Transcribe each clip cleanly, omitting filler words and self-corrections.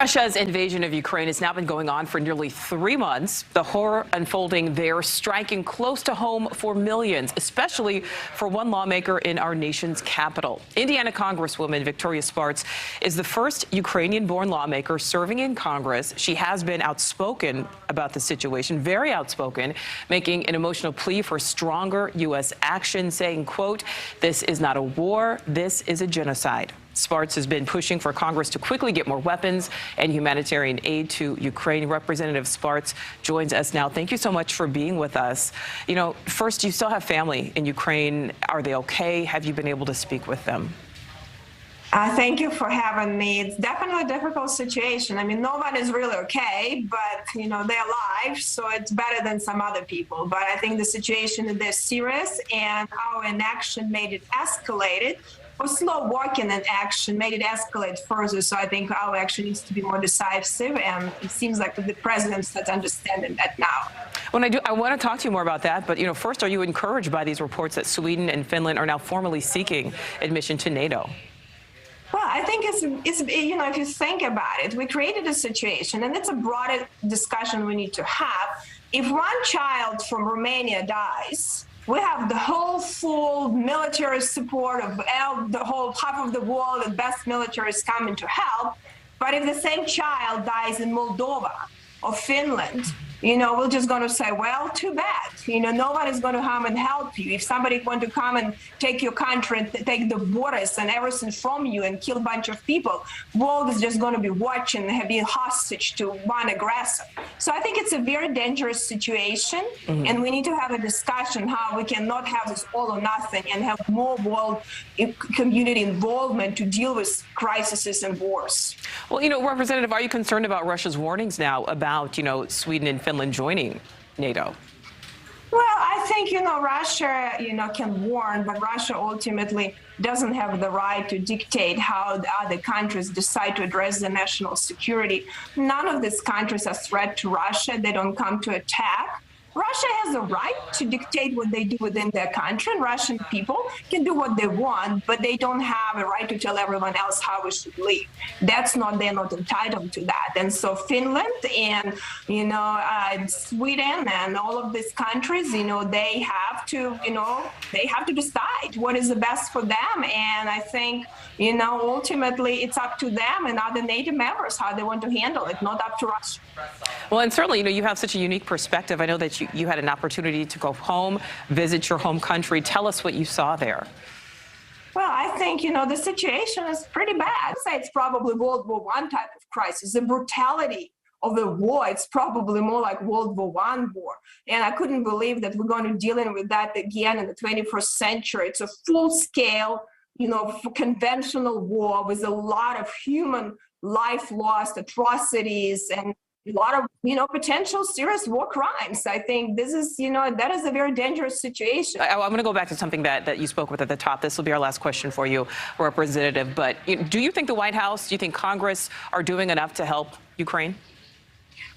Russia's invasion of Ukraine has now been going on for nearly 3 months. The horror unfolding there striking close to home for millions, especially for one lawmaker in our nation's capital. Indiana Congresswoman Victoria Spartz is the first Ukrainian-born lawmaker serving in Congress. She has been outspoken about the situation, very outspoken, making an emotional plea for stronger U.S. action, saying, quote, "This is not a war, this is a genocide." Spartz has been pushing for Congress to quickly get more weapons and humanitarian aid to Ukraine. Representative Spartz joins us now. Thank you so much for being with us. You know, first, you still have family in Ukraine. Are they okay? Have you been able to speak with them? Thank you for having me. It's definitely a difficult situation. I mean, no one is really okay, but, you know, they're alive, so it's better than some other people. But I think the situation is serious, and our inaction made it escalated. Or slow walking in action made it escalate further. So I think our action needs to be more decisive, and it seems like the president starts understanding that now. I want to talk to you more about that. But, you know, first, are you encouraged by these reports that Sweden and Finland are now formally seeking admission to NATO? Well, I think it's you know, if you think about it, we created a situation, and it's a broader discussion we need to have. If one child from Romania dies, we have the whole full military support of the whole half of the world, the best militaries coming to help. But if the same child dies in Moldova or Finland, you know, we're just going to say, well, too bad. You know, no one is going to come and help you. If somebody want to come and take your country and take the borders and everything from you and kill a bunch of people, the world is just going to be watching and be hostage to one aggressor. So I think it's a very dangerous situation, and we need to have a discussion how we cannot have this all or nothing and have more world community involvement to deal with crises and wars. Well, you know, Representative, are you concerned about Russia's warnings now about, you know, Sweden and Finland joining NATO? Well, I think, you know, Russia, you know, can warn, but Russia ultimately doesn't have the right to dictate how the other countries decide to address their national security. None of these countries are a threat to Russia. They don't come to attack. Russia has a right to dictate what they do within their country, and Russian people can do what they want, but they don't have a right to tell everyone else how we should live. They're not entitled to that. And so Finland and, you know, Sweden and all of these countries, you know, they have to decide what is the best for them. And I think, you know, ultimately it's up to them and other NATO members how they want to handle it, not up to Russia. Well, and certainly, you know, you have such a unique perspective. I know that you had an opportunity to go home, visit your home country. Tell us what you saw there. Well, I think, you know, the situation is pretty bad. I'd say it's probably World War I type of crisis. The brutality of the war, it's probably more like World War I war. And I couldn't believe that we're going to deal with that again in the 21st century. It's a full-scale, you know, conventional war with a lot of human life lost, atrocities, and a lot of, you know, potential serious war crimes. I think this is, you know, that is a very dangerous situation. I'm going to go back to something that you spoke with at the top. This will be our last question for you, Representative. But do you think the White House, do you think Congress are doing enough to help Ukraine?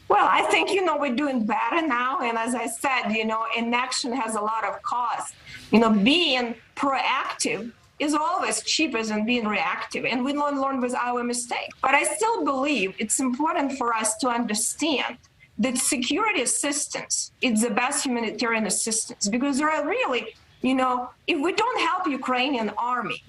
Well, I think, you know, we're doing better now. And as I said, you know, inaction has a lot of cost. You know, being proactive is always cheaper than being reactive, and we learn with our mistake. But I still believe it's important for us to understand that security assistance is the best humanitarian assistance, because there are really, you know, if we don't help Ukrainian army,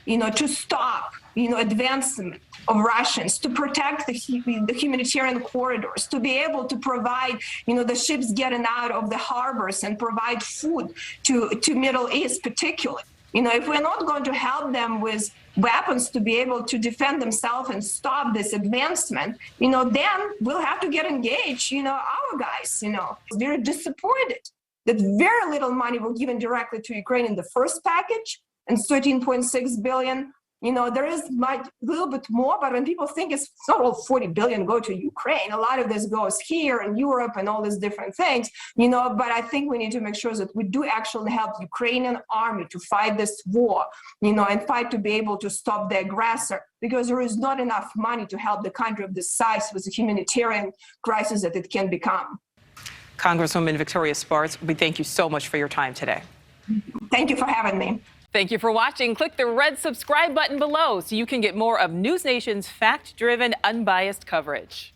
you know, to stop, you know, advancement of Russians, to protect the humanitarian corridors, to be able to provide, you know, the ships getting out of the harbors and provide food to Middle East particularly. You know, if we're not going to help them with weapons to be able to defend themselves and stop this advancement, you know, then we'll have to get engaged, you know, our guys, you know, very disappointed that very little money was given directly to Ukraine in the first package, and 13.6 billion. You know, there is a little bit more, but when people think it's not all 40 billion go to Ukraine, a lot of this goes here in Europe and all these different things, you know, but I think we need to make sure that we do actually help Ukrainian army to fight this war, you know, and fight to be able to stop the aggressor, because there is not enough money to help the country of this size with the humanitarian crisis that it can become. Congresswoman Victoria Spartz, we thank you so much for your time today. Thank you for having me. Thank you for watching. Click the red subscribe button below so you can get more of NewsNation's fact-driven, unbiased coverage.